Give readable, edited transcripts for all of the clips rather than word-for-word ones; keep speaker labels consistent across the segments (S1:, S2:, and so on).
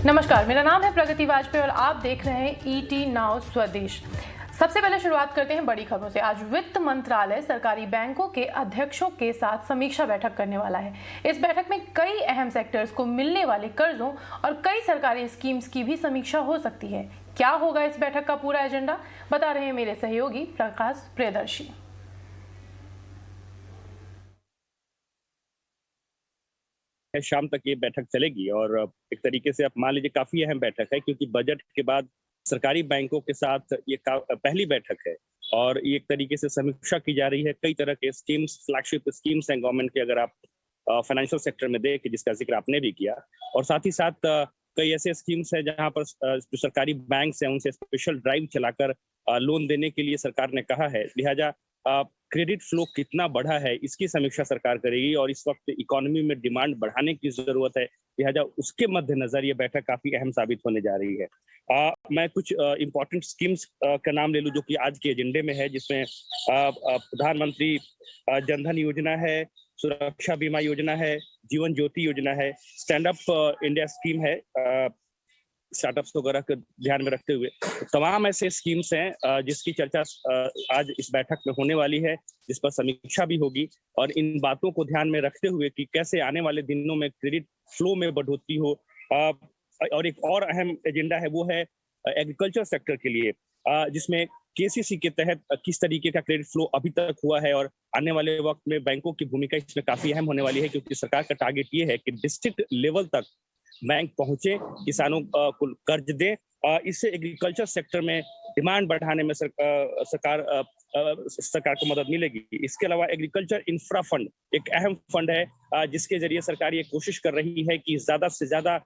S1: नमस्कार, मेरा नाम है प्रगति वाजपेयी और आप देख रहे हैं ईटी नाउ स्वदेश। सबसे पहले शुरुआत करते हैं बड़ी खबरों से। आज वित्त मंत्रालय सरकारी बैंकों के अध्यक्षों के साथ समीक्षा बैठक करने वाला है। इस बैठक में कई अहम सेक्टर्स को मिलने वाले कर्जों और कई सरकारी स्कीम्स की भी समीक्षा हो सकती है। क्या होगा इस बैठक का पूरा एजेंडा, बता रहे हैं मेरे सहयोगी प्रकाश प्रियदर्शी।
S2: शाम तक ये बैठक चलेगी और एक तरीके से आप मान लीजिए काफी अहम बैठक है, क्योंकि बजट के बाद सरकारी बैंकों के साथ ये पहली बैठक है और ये एक तरीके से समीक्षा की जा रही है। कई तरह के स्कीम्स, फ्लैगशिप स्कीम्स हैं गवर्नमेंट के, अगर आप फाइनेंशियल सेक्टर में देखें, जिसका जिक्र आपने भी किया, और साथ ही साथ कई ऐसे स्कीम्स हैं जहां पर जो सरकारी बैंक हैं उनसे स्पेशल ड्राइव चलाकर लोन देने के लिए सरकार ने कहा है। लिहाजा क्रेडिट फ्लो कितना बढ़ा है इसकी समीक्षा सरकार करेगी और इस वक्त इकोनॉमी में डिमांड बढ़ाने की जरूरत है, लिहाजा उसके मद्देनजर ये बैठक काफी अहम साबित होने जा रही है। मैं कुछ इंपॉर्टेंट स्कीम्स का नाम ले लूं जो कि आज के एजेंडे में है, जिसमें प्रधानमंत्री जनधन योजना है, सुरक्षा बीमा योजना है, जीवन ज्योति योजना है, स्टैंड अप इंडिया स्कीम है, स्टार्टअप्स वगैरह को ध्यान में रखते हुए तमाम ऐसे स्कीम्स हैं जिसकी चर्चा आज इस बैठक में होने वाली है, जिस पर समीक्षा भी होगी। और इन बातों को ध्यान में रखते हुए कि कैसे आने वाले दिनों में क्रेडिट फ्लो में बढ़ोतरी हो। और एक और अहम एजेंडा है, वो है एग्रीकल्चर सेक्टर के लिए, जिसमें केसीसी के तहत किस तरीके का क्रेडिट फ्लो अभी तक हुआ है और आने वाले वक्त में बैंकों की भूमिका इसमें काफी अहम होने वाली है, क्योंकि सरकार का टारगेट ये है कि डिस्ट्रिक्ट लेवल तक बैंक पहुंचे, किसानों को कर्ज दे। इससे एग्रीकल्चर सेक्टर में डिमांड बढ़ाने में सरकार को मदद मिलेगी। इसके अलावा एग्रीकल्चर इंफ्रा फंड एक अहम फंड है, जिसके जरिए सरकार ये कोशिश कर रही है कि ज्यादा से ज्यादा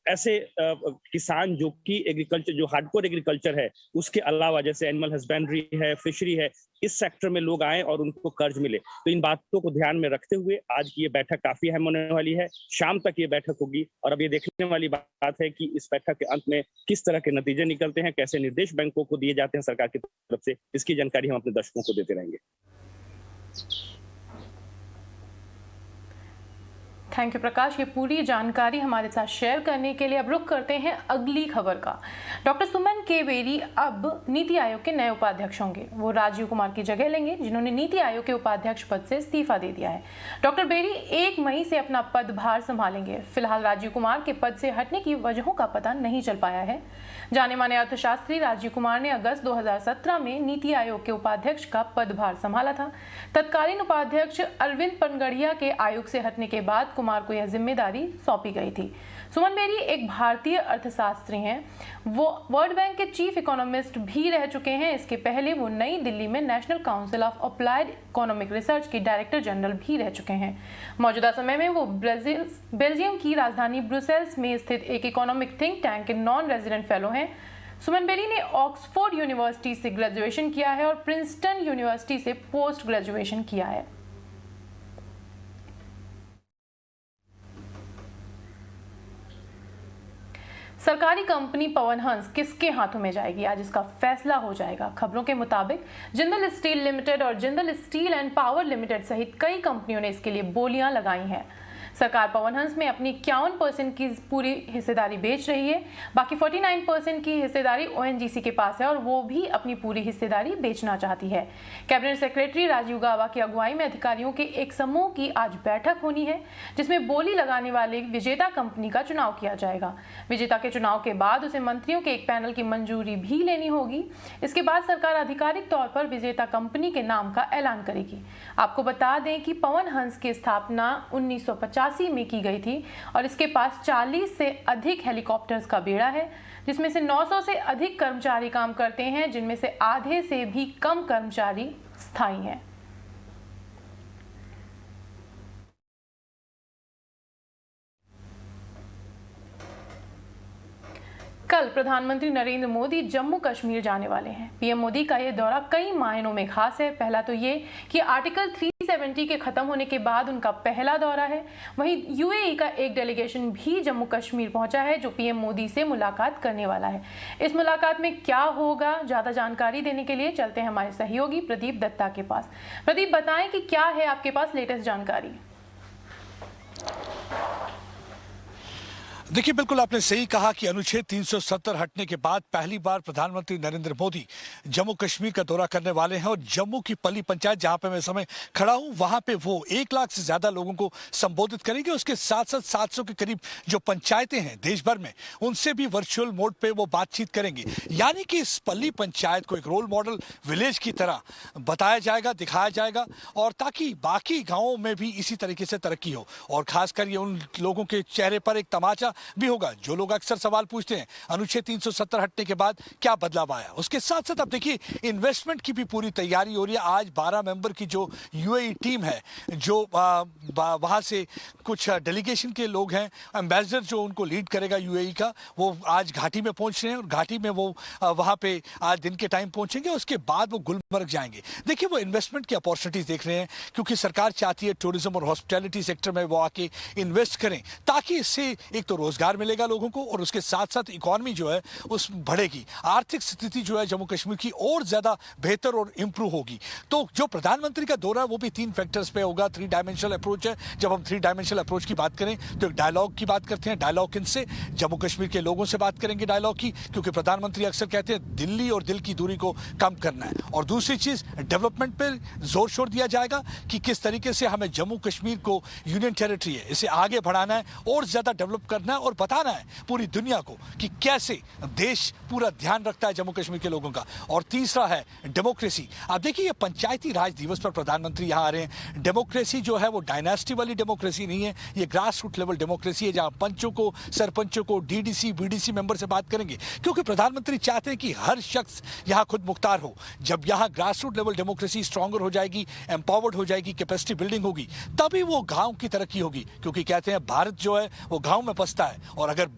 S2: ऐसे किसान जो कि एग्रीकल्चर, जो हार्डकोर एग्रीकल्चर है, उसके अलावा जैसे एनिमल हस्बेंड्री है, फिशरी है, इस सेक्टर में लोग आए और उनको कर्ज मिले। तो इन बातों को ध्यान में रखते हुए आज की ये बैठक काफी अहम होने वाली है। शाम तक ये बैठक होगी और अब ये देखने वाली बात है कि इस बैठक के अंत में किस तरह के नतीजे निकलते हैं, कैसे निर्देश बैंकों को दिए जाते हैं सरकार की तरफ से, इसकी जानकारी हम अपने दर्शकों को देते रहेंगे।
S1: थैंक यू प्रकाश, ये पूरी जानकारी हमारे साथ शेयर करने के लिए। अब रुख करते हैं अगली खबर का। डॉक्टर सुमन के बेरी अब नीति आयोग के नए उपाध्यक्ष होंगे। वो राजीव कुमार की जगह लेंगे, जिन्होंने नीति आयोग के उपाध्यक्ष पद से इस्तीफा दे दिया है। डॉक्टर बेरी 1 मई से अपना पदभार संभालेंगे। फिलहाल राजीव कुमार के पद से हटने की वजहों का पता नहीं चल पाया है। जाने माने अर्थशास्त्री राजीव कुमार ने अगस्त 2017 में नीति आयोग के उपाध्यक्ष का पदभार संभाला था। तत्कालीन उपाध्यक्ष अरविंद पनगड़िया के आयोग से हटने के बाद कुमार को यह जिम्मेदारी सौंपी गई थी। सुमन बेरी एक भारतीय अर्थशास्त्री हैं। वो वर्ल्ड बैंक के चीफ इकोनॉमिस्ट भी रह चुके हैं। इसके पहले वो नई दिल्ली में national council of applied economic research के डायरेक्टर जनरल भी रह चुके हैं। मौजूदा समय में वो बेल्जियम की राजधानी ब्रुसेल्स में स्थित एक इकोनॉमिक थिंक टैंक के नॉन रेजिडेंट फेलो हैं। सुमन बेरी ने ऑक्सफोर्ड यूनिवर्सिटी से ग्रेजुएशन किया है और प्रिंसटन यूनिवर्सिटी से पोस्ट ग्रेजुएशन किया है। सरकारी कंपनी पवन हंस किसके हाथों में जाएगी, आज इसका फैसला हो जाएगा। खबरों के मुताबिक जिंदल स्टील लिमिटेड और Jindal steel and power limited सहित कई कंपनियों ने इसके लिए बोलियां लगाई हैं। सरकार पवन हंस में अपनी 51% की पूरी हिस्सेदारी बेच रही है। बाकी 49% की हिस्सेदारी ओएनजीसी के पास है और वो भी अपनी पूरी हिस्सेदारी बेचना चाहती है। कैबिनेट सेक्रेटरी राजीव गाबा की अगुवाई में अधिकारियों के एक समूह की आज बैठक होनी है, जिसमें बोली लगाने वाले विजेता कंपनी का चुनाव किया जाएगा। विजेता के चुनाव के बाद उसे मंत्रियों के एक पैनल की मंजूरी भी लेनी होगी। इसके बाद सरकार आधिकारिक तौर पर विजेता कंपनी के नाम का ऐलान करेगी। आपको बता दें कि पवन हंस की स्थापना 1985 में की गई थी और इसके पास 40 से अधिक हेलीकॉप्टर्स का बेड़ा है, जिसमें से 900 से अधिक कर्मचारी काम करते हैं, जिनमें से आधे से भी कम कर्मचारी स्थायी हैं। कल प्रधानमंत्री नरेंद्र मोदी जम्मू कश्मीर जाने वाले हैं। पीएम मोदी का यह दौरा कई मायनों में खास है। पहला तो ये कि आर्टिकल 370 के खत्म होने के बाद उनका पहला दौरा है। वहीं यूएई का एक डेलीगेशन भी जम्मू कश्मीर पहुंचा है, जो पीएम मोदी से मुलाकात करने वाला है। इस मुलाकात में क्या होगा, ज्यादा जानकारी देने के लिए चलते हैं हमारे सहयोगी प्रदीप दत्ता के पास। प्रदीप, बताएं कि क्या है आपके पास लेटेस्ट जानकारी।
S3: देखिए, बिल्कुल आपने सही कहा कि अनुच्छेद 370 हटने के बाद पहली बार प्रधानमंत्री नरेंद्र मोदी जम्मू कश्मीर का दौरा करने वाले हैं और जम्मू की पल्ली पंचायत जहां पे मैं समय खड़ा हूं वहां पे वो 1 लाख से ज्यादा लोगों को संबोधित करेंगे। उसके साथ साथ 700 के करीब जो पंचायतें हैं देश भर में उनसे भी वर्चुअल मोड पे वो बातचीत करेंगे। यानी कि इस पल्ली पंचायत को एक रोल मॉडल विलेज की तरह बताया जाएगा, दिखाया जाएगा और ताकि बाकी गाँवों में भी इसी तरीके से तरक्की हो। और खासकर ये उन लोगों के चेहरे पर एक तमाचा भी होगा जो लोग अक्सर सवाल पूछते हैं अनुच्छेद 370 हटने के बाद क्या बदलाव आया। उसके साथ साथ अब देखिए इन्वेस्टमेंट की भी पूरी तैयारी हो रही है। आज 12 मेंबर की जो यूएई टीम है, जो वहां से कुछ डेलीगेशन के लोग हैं, एम्बेसडर जो उनको लीड करेगा यूएई का, वो आज घाटी में पहुंच रहे हैं और घाटी में वो वहां पे आज दिन के टाइम पहुंचेंगे। उसके बाद वो गुलमर्ग जाएंगे। देखिए वो इन्वेस्टमेंट की अपॉर्चुनिटीज देख रहे हैं क्योंकि सरकार चाहती है टूरिज्म और हॉस्पिटैलिटी सेक्टर में वो आके इन्वेस्ट करें ताकि इससे एक तो रोजगार मिलेगा लोगों को और उसके साथ साथ इकोनॉमी जो है उस बढ़ेगी, आर्थिक स्थिति जो है जम्मू कश्मीर की और ज्यादा बेहतर और इंप्रूव होगी। तो जो प्रधानमंत्री का दौरा है वो भी 3 फैक्टर्स पे होगा। 3 डायमेंशनल अप्रोच है। जब हम 3 डायमेंशनल अप्रोच की बात करें तो एक डायलॉग की बात करते हैं। डायलॉग किनसे? जम्मू कश्मीर के लोगों से बात करेंगे डायलॉग की, क्योंकि प्रधानमंत्री अक्सर कहते हैं दिल्ली और दिल की दूरी को कम करना है। और दूसरी चीज डेवलपमेंट पर जोर शोर दिया जाएगा कि किस तरीके से हमें जम्मू कश्मीर को यूनियन टेरिटरी है इसे आगे बढ़ाना है और ज्यादा डेवलप करना है और बताना है पूरी दुनिया को कि कैसे देश पूरा ध्यान रखता है जम्मू कश्मीर के लोगों का। और तीसरा है डेमोक्रेसी। आप देखिए ये पंचायती राज दिवस पर प्रधानमंत्री यहां आ रहे हैं। डेमोक्रेसी जो है वो डायनेस्टी वाली डेमोक्रेसी नहीं है, ये ग्रास रूट लेवल डेमोक्रेसी है जहां पंचों को, सरपंचों को, डीडीसी बीडीसी मेंबर से बात करेंगे क्योंकि प्रधानमंत्री चाहते हैं कि हर शख्स यहां खुद मुख्तार हो। जब यहां grass root level democracy stronger हो जाएगी, एम्पावर्ड हो जाएगी, कैपेसिटी बिल्डिंग होगी, तभी वो गांव की तरक्की होगी। क्योंकि कहते हैं भारत जो है वो गांव में बसता है और अगर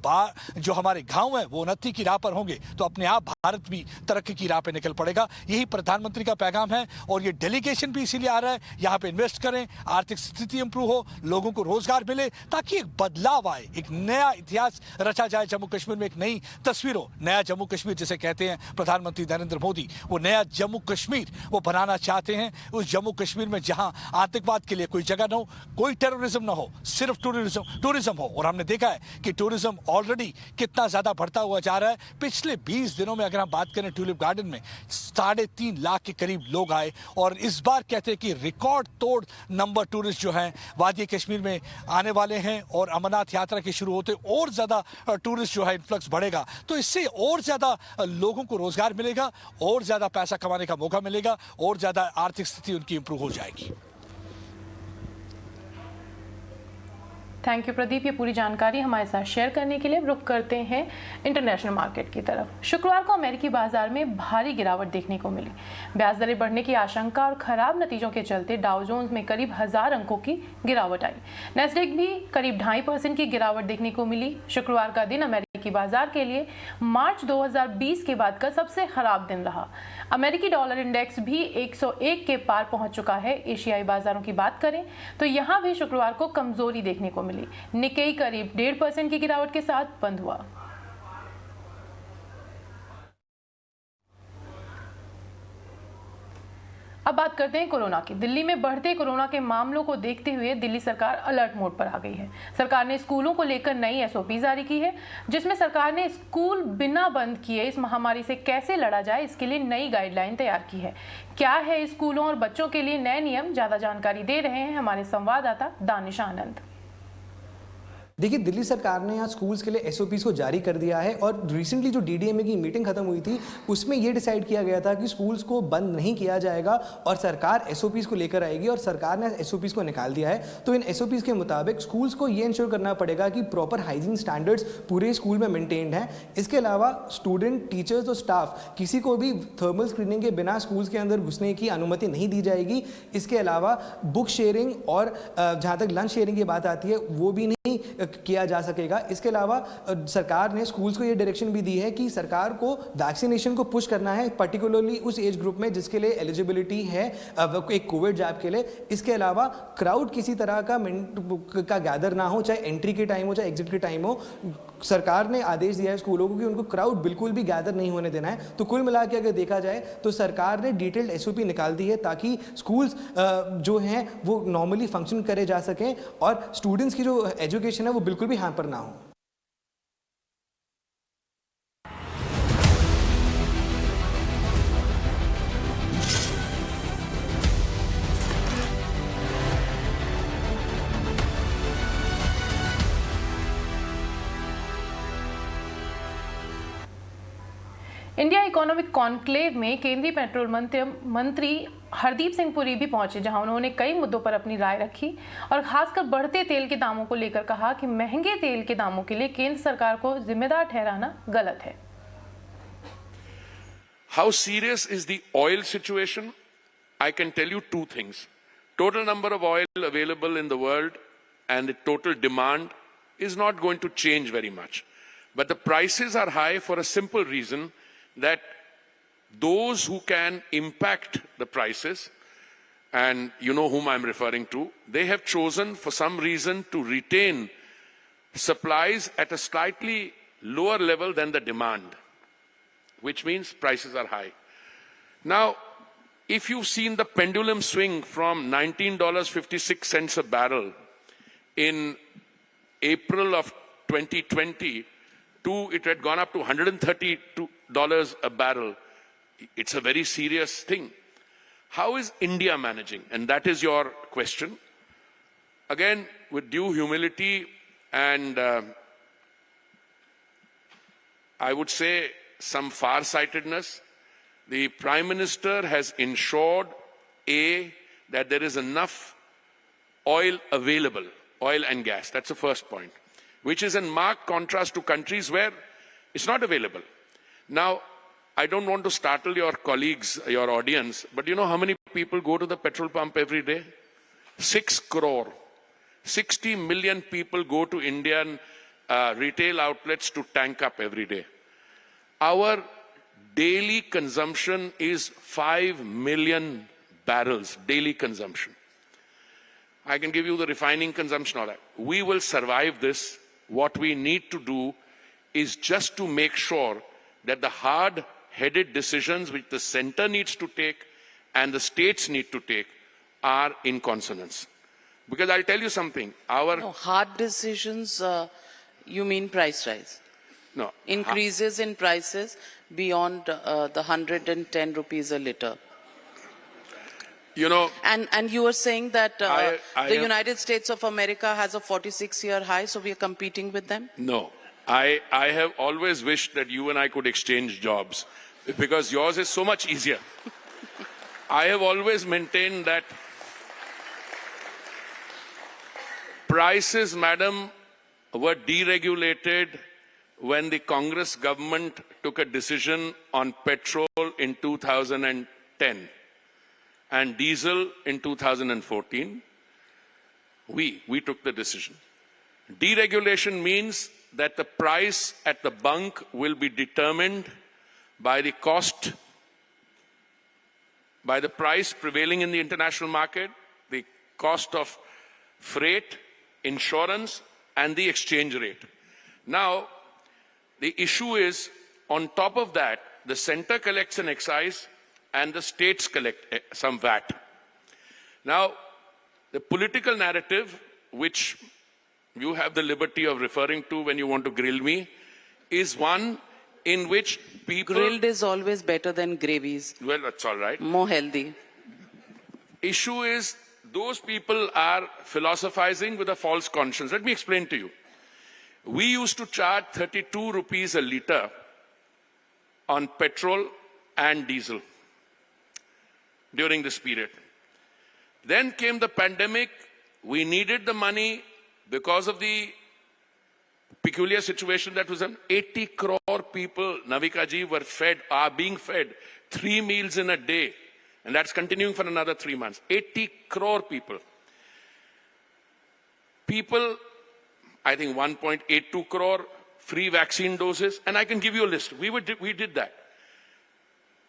S3: जो हमारे गांव है वो उन्नति की राह पर होंगे तो अपने आप भारत भी तरक्की की राह पे निकल पड़ेगा। यही प्रधानमंत्री का पैगाम है और ये डेलीगेशन भी इसीलिए आ रहा है यहाँ पे इन्वेस्ट करें, आर्थिक स्थिति इंप्रूव हो, लोगों को रोजगार मिले ताकि एक बदलाव आए, एक नया इतिहास रचा जाए जम्मू कश्मीर में, एक नई तस्वीर हो। नया जम्मू कश्मीर जिसे कहते हैं प्रधानमंत्री नरेंद्र मोदी, वो नया जम्मू कश्मीर वो बनाना चाहते हैं। उस जम्मू कश्मीर में जहां आतंकवाद के लिए कोई जगह ना हो, कोई टेररिज्म ना हो, सिर्फ टूरिज्म हो। और हमने देखा है कि टूरिज्म ऑलरेडी कितना ज्यादा बढ़ता हुआ जा रहा है। पिछले 20 दिनों में अगर हम बात करें ट्यूलिप गार्डन में 3.5 लाख के करीब लोग आए और इस बार कहते हैं कि रिकॉर्ड तोड़ नंबर टूरिस्ट जो हैं वादी कश्मीर में आने वाले हैं और अमरनाथ यात्रा के शुरू होते और ज्यादा टूरिस्ट जो है इन्फ्लक्स बढ़ेगा तो इससे और ज्यादा लोगों को रोजगार मिलेगा और ज्यादा पैसा कमाने का मौका मिलेगा और ज्यादा आर्थिक स्थिति उनकी इंप्रूव हो जाएगी।
S1: थैंक यू प्रदीप, ये पूरी जानकारी हमारे साथ शेयर करने के लिए। रुख करते हैं इंटरनेशनल मार्केट की तरफ। शुक्रवार को अमेरिकी बाजार में भारी गिरावट देखने को मिली। ब्याज दरें बढ़ने की आशंका और खराब नतीजों के चलते डाउ जोन्स में करीब 1000 अंकों की गिरावट आई। नैस्डैक भी करीब 2.5% की गिरावट देखने को मिली। शुक्रवार का दिन अमेरिकी बाजार के लिए मार्च 2020 के बाद का सबसे खराब दिन रहा। अमेरिकी डॉलर इंडेक्स भी 101 के पार पहुंच चुका है। एशियाई बाजारों की बात करें तो यहां भी शुक्रवार को कमजोरी देखने को मिली। निक्केई करीब 1.5% की गिरावट के साथ बंद हुआ। अब बात करते हैं कोरोना की। दिल्ली में बढ़ते कोरोना के मामलों को देखते हुए दिल्ली सरकार अलर्ट मोड पर आ गई है। सरकार ने स्कूलों को लेकर नई एसओपी जारी की है जिसमें सरकार ने स्कूल बिना बंद किए इस महामारी से कैसे लड़ा जाए इसके लिए नई गाइडलाइन तैयार की है। क्या है स्कूलों और बच्चों के लिए नए नियम, ज्यादा जानकारी दे रहे हैं हमारे संवाददाता दानिश आनंद।
S4: देखिए, दिल्ली सरकार ने आज स्कूल्स के लिए एसओपीज को जारी कर दिया है और रिसेंटली जो डीडीएमए की मीटिंग खत्म हुई थी उसमें ये डिसाइड किया गया था कि स्कूल्स को बंद नहीं किया जाएगा और सरकार एसओपीज को लेकर आएगी और सरकार ने एसओपीज को निकाल दिया है। तो इन एसओपीज के मुताबिक स्कूल्स को ये इंश्योर करना पड़ेगा कि प्रॉपर हाइजीन स्टैंडर्ड्स पूरे स्कूल में मेंटेन्ड हैं। इसके अलावा स्टूडेंट, टीचर्स और स्टाफ किसी को भी थर्मल स्क्रीनिंग के बिना स्कूल्स के अंदर घुसने की अनुमति नहीं दी जाएगी। इसके अलावा बुक शेयरिंग और जहाँ तक लंच शेयरिंग की बात आती है वो भी नहीं किया जा सकेगा। इसके अलावा सरकार ने स्कूल्स को ये डायरेक्शन भी दी है कि सरकार को वैक्सीनेशन को पुश करना है, पर्टिकुलरली उस एज ग्रुप में जिसके लिए एलिजिबिलिटी है एक कोविड जैब के लिए। इसके अलावा क्राउड किसी तरह का गैदर ना हो, चाहे एंट्री के टाइम हो चाहे एग्जिट के टाइम हो। सरकार ने आदेश दिया है स्कूलों को कि उनको क्राउड बिल्कुल भी गैदर नहीं होने देना है। तो कुल मिला के अगर देखा जाए तो सरकार ने डिटेल्ड एसओपी निकाल दी है ताकि स्कूल्स जो हैं वो नॉर्मली फंक्शन करे जा सकें और स्टूडेंट्स की जो एजुकेशन है वो बिल्कुल भी यहाँ पर ना हो।
S1: इंडिया इकोनॉमिक कॉन्क्लेव में केंद्रीय पेट्रोल मंत्री हरदीप सिंह पुरी भी पहुंचे, जहां उन्होंने कई मुद्दों पर अपनी राय रखी और खासकर बढ़ते तेल के दामों को लेकर कहा कि महंगे तेल के दामों के लिए केंद्र सरकार को जिम्मेदार ठहराना गलत है।
S5: How serious is the oil situation? I can tell you two things. Total number of oil available in the world and the total demand is not going to change very much. But the prices are high for a simple reason that those who can impact the prices, and you know whom I'm referring to, they have chosen for some reason to retain supplies at a slightly lower level than the demand, which means prices are high. Now, if you've seen the pendulum swing from $19.56 a barrel in April of 2020 to it had gone up to $132 a barrel, it's a very serious thing. How is India managing? And that is your question. Again, with due humility and I would say some far-sightedness, the Prime Minister has ensured, that there is enough oil available, oil and gas. That's the first point, which is in marked contrast to countries where it's not available. Now, I don't want to startle your colleagues, your audience, but you know how many people go to the petrol pump every day? 6 crore. 60 million people go to Indian retail outlets to tank up every day. Our daily consumption is 5 million barrels, daily consumption. I can give you the refining consumption, all that. We will survive this. What we need to do is just to make sure that the hard-headed decisions which the center needs to take and the states need to take are in consonance. Because I'll tell you something,
S6: No, hard decisions, you mean price rise?
S5: No.
S6: Increases in prices beyond the 110 rupees a litre.
S5: You know,
S6: And you were saying that
S5: I
S6: the United States of America has a 46-year high, so we are competing with them?
S5: no. I have always wished that you and I could exchange jobs because yours is so much easier. I have always maintained that prices, madam, were deregulated when the Congress government took a decision on petrol in 2010 and diesel in 2014. We took the decision. Deregulation means that the price at the bunk will be determined by the cost, by the price prevailing in the international market, the cost of freight, insurance, and the exchange rate. Now, the issue is, on top of that, the center collects an excise and the states collect some VAT. Now, the political narrative, which you have the liberty of referring to when you want to grill me, is one in which people...
S6: Grilled is always better than gravies.
S5: Well, that's all right.
S6: More healthy.
S5: Issue is, those people are philosophizing with a false conscience. Let me explain to you. We used to charge 32 rupees a litre on petrol and diesel during this period. Then came the pandemic. We needed the money because of the peculiar situation that was in. 80 crore people, Navika ji, are being fed 3 meals in a day. And that's continuing for another 3 months. 80 crore people. People, I think 1.82 crore free vaccine doses. And I can give you a list. We did that.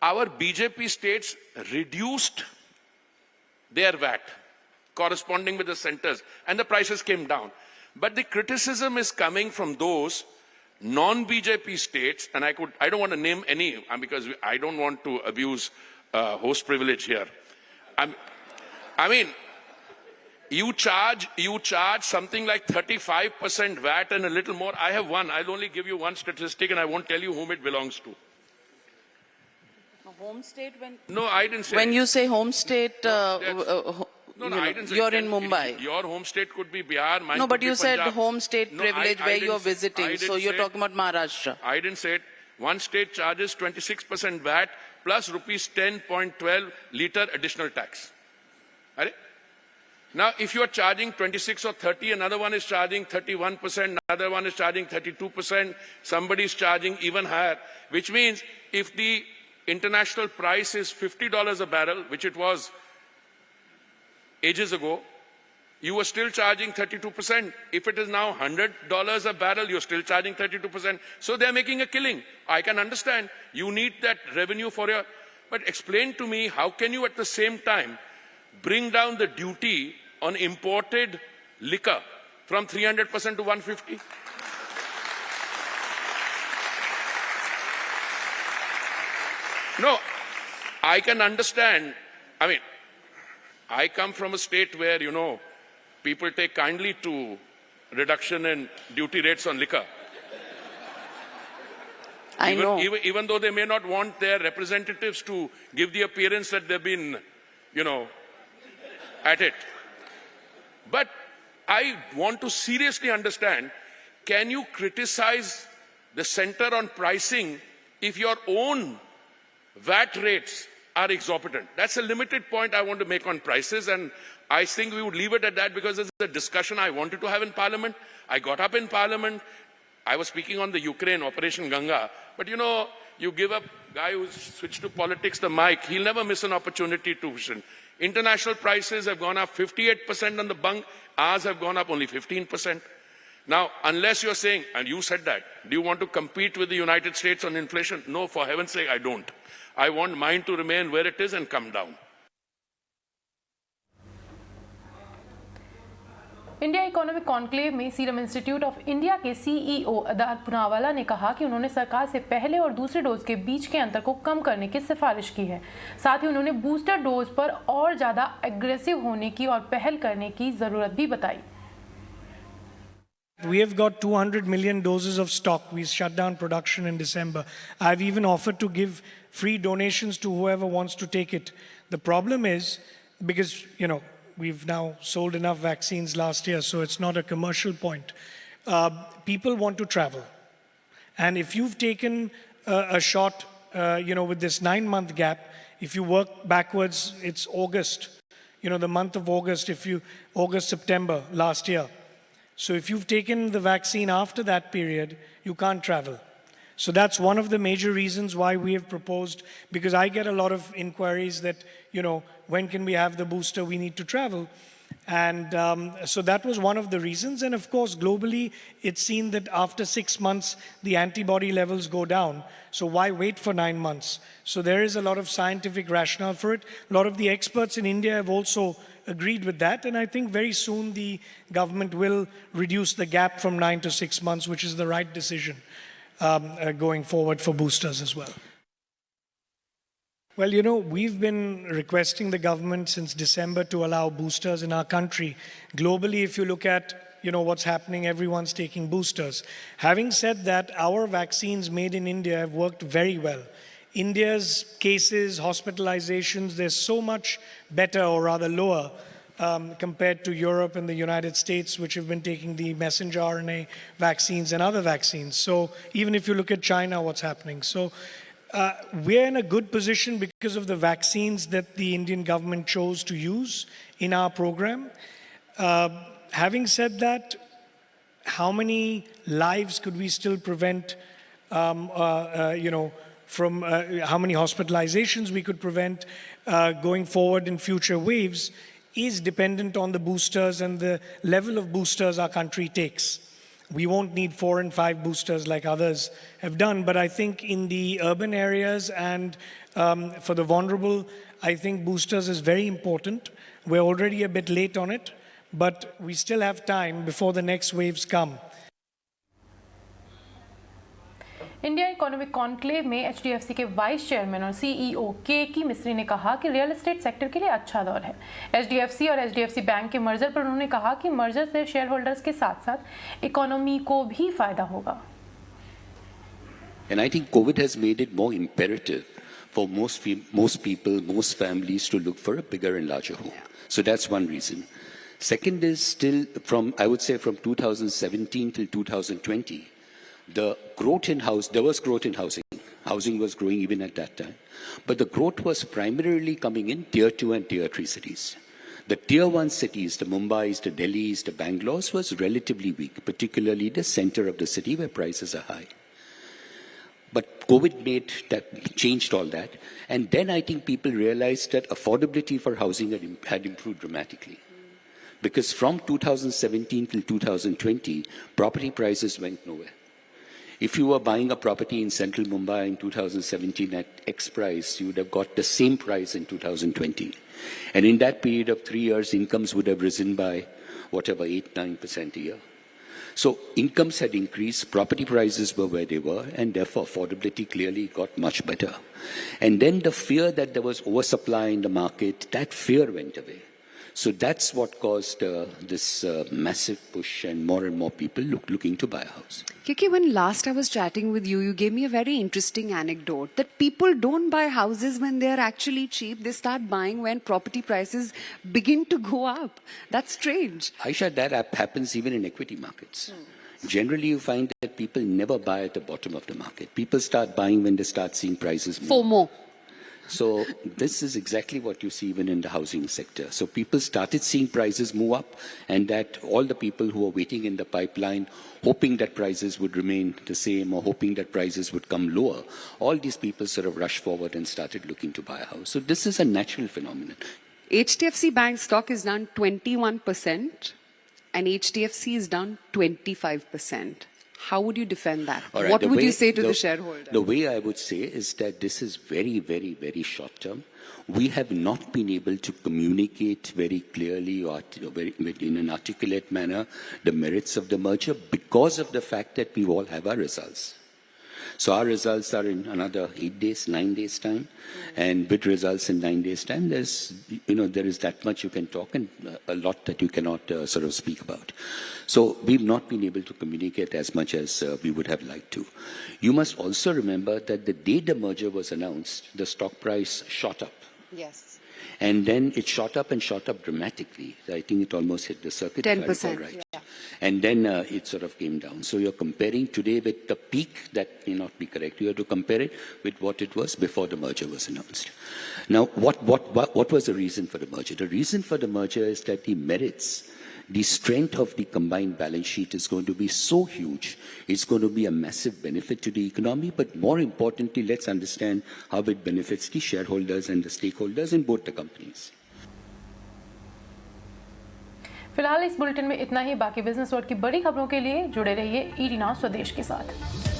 S5: Our BJP states reduced their VAT, corresponding with the centers, and the prices came down. But the criticism is coming from those non-BJP states, and I don't want to name any because I don't want to abuse host privilege here. I mean, you charge something like 35% VAT and a little more. I have one. I'll only give you one statistic, and I won't tell you whom it belongs to.
S6: Home state when...
S5: No, I didn't say...
S6: When you say home state,
S5: No, I didn't say...
S6: You're in Mumbai.
S5: Your home state could be Bihar, mine
S6: but
S5: could
S6: you
S5: be
S6: said
S5: Punjab.
S6: home state privilege where you're visiting, so you're talking about Maharashtra.
S5: I didn't say it. One state charges 26% VAT plus rupees 10.12 liter additional tax. Right? Now, if you are charging 26 or 30, another one is charging 31%, another one is charging 32%, somebody is charging even higher, which means if the international price is $50 a barrel, which it was ages ago, you were still charging 32%. If it is now $100 a barrel, you're still charging 32%. So they're making a killing. I can understand. You need that revenue for your... But explain to me, how can you at the same time bring down the duty on imported liquor from 300% to 150? No, I can understand. I mean, I come from a state where, you know, people take kindly to reduction in duty rates on liquor.
S6: I know.
S5: Even though they may not want their representatives to give the appearance that they've been, you know, at it. But I want to seriously understand, can you criticize the center on pricing if your own VAT rates are exorbitant? That's a limited point I want to make on prices, and I think we would leave it at that because it's a discussion I wanted to have in Parliament. I got up in Parliament. I was speaking on the Ukraine, Operation Ganga. But you know, you give a guy who's switched to politics the mic, he'll never miss an opportunity to vision. International prices have gone up 58% on the bunk. Ours have gone up only 15%. Now, unless you're saying, and you said that, do you want to compete with the United States on inflation? No, for heaven's sake, I don't. I want mine to remain where it is and come down.
S1: India economic conclave में serum institute of India के CEO अदार पुनावाला ने कहा कि उन्होंने सरकार से पहले और दूसरे डोज के बीच के अंतर को कम करने की सिफारिश की है। साथ ही उन्होंने बूस्टर डोज पर और ज़्यादा एग्रेसिव होने की और पहल करने की ज़रूरत भी बताई।
S7: We have got 200 million doses of stock. We shut down production in December. I've even offered to give free donations to whoever wants to take it. The problem is, because, you know, we've now sold enough vaccines last year, so it's not a commercial point. People want to travel. And if you've taken a shot, you know, with this 9-month gap, if you work backwards, it's August, you know, the month of August, August, September last year. So if you've taken the vaccine after that period, you can't travel. So that's one of the major reasons why we have proposed, because I get a lot of inquiries that, you know, when can we have the booster? We need to travel. And so that was one of the reasons. And of course, globally, it's seen that after 6 months, the antibody levels go down. So why wait for 9 months? So there is a lot of scientific rationale for it. A lot of the experts in India have also agreed with that. And I think very soon the government will reduce the gap from 9 to 6 months, which is the right decision going forward for boosters as well. Well, you know, we've been requesting the government since December to allow boosters in our country. Globally, if you look at, you know, what's happening, everyone's taking boosters. Having said that, our vaccines made in India have worked very well. India's cases, hospitalizations, they're so much better, or rather lower, compared to Europe and the United States, which have been taking the messenger RNA vaccines and other vaccines. So even if you look at China, what's happening. So we're in a good position because of the vaccines that the Indian government chose to use in our program. Having said that, how many lives could we still prevent, you know, from how many hospitalizations we could prevent going forward in future waves is dependent on the boosters and the level of boosters our country takes. We won't need 4 and 5 boosters like others have done, but I think in the urban areas and for the vulnerable, I think boosters is very important. We're already a bit late on it, but we still have time before the next waves come.
S1: India economic conclave में HDFC के vice chairman और CEO के मिस्त्री ने कहा कि real estate sector के लिए अच्छा दौर है। एचडीएफसी और एचडीएफसी बैंक के मर्जर पर उन्होंने कहा कि मर्जर से शेयर होल्डर्स के साथ-साथ इकोनॉमी को भी फायदा होगा।
S8: And I think COVID has made it more imperative for most people, most families to look for a bigger and larger home. So that's one reason. Second is still from, I would say from 2017 till 2020, there was growth in housing Housing was growing even at that time. But the growth was primarily coming in tier 2 and tier 3 cities. The tier 1 cities, the Mumbais, the Delhis, the Bangalores, was relatively weak, particularly the center of the city where prices are high. But COVID changed all that. And then I think people realized that affordability for housing had improved dramatically. Because from 2017 till 2020, property prices went nowhere. If you were buying a property in central Mumbai in 2017 at X price, you would have got the same price in 2020. And in that period of 3 years, incomes would have risen by whatever, 8-9% a year. So incomes had increased, property prices were where they were, and therefore affordability clearly got much better. And then the fear that there was oversupply in the market, that fear went away. So that's what caused this massive push, and more people looking to buy a house.
S9: Kiki, when last I was chatting with you, you gave me a very interesting anecdote that people don't buy houses when they're actually cheap. They start buying when property prices begin to go up. That's strange.
S8: Aisha, that happens even in equity markets. Generally, you find that people never buy at the bottom of the market. People start buying when they start seeing prices move.
S9: FOMO.
S8: So this is exactly what you see even in the housing sector. So people started seeing prices move up, and that all the people who were waiting in the pipeline, hoping that prices would remain the same or hoping that prices would come lower, all these people sort of rushed forward and started looking to buy a house. So this is a natural phenomenon.
S9: HDFC Bank stock is down 21% and HDFC is down 25%. How would you defend that?
S8: Right,
S9: what would you say to the shareholder?
S8: The way I would say is that this is very, very, very short term. We have not been able to communicate very clearly or in an articulate manner the merits of the merger because of the fact that we all have our results. So our results are in another 8 days, 9 days time, and with results in 9 days time, there is that much you can talk and a lot that you cannot sort of speak about. So we've not been able to communicate as much as we would have liked to. You must also remember that the day the merger was announced, the stock price shot up.
S9: Yes.
S8: And then it shot up dramatically. I think it almost hit the circuit.
S9: 10%.
S8: Right.
S9: Yeah.
S8: And then it sort of came down. So you're comparing today with the peak. That may not be correct. You have to compare it with what it was before the merger was announced. Now, what was the reason for the merger? The reason for the merger is that the merits, the strength of the combined balance sheet is going to be so huge. It's going to be a massive benefit to the economy. But more importantly, let's understand how it benefits the shareholders and the stakeholders in both the companies.
S1: फिलहाल इस bulletin में इतना ही। बाकी business world की बड़ी खबरों के लिए जुड़े रहिए ईडी नाउ स्वदेश के साथ।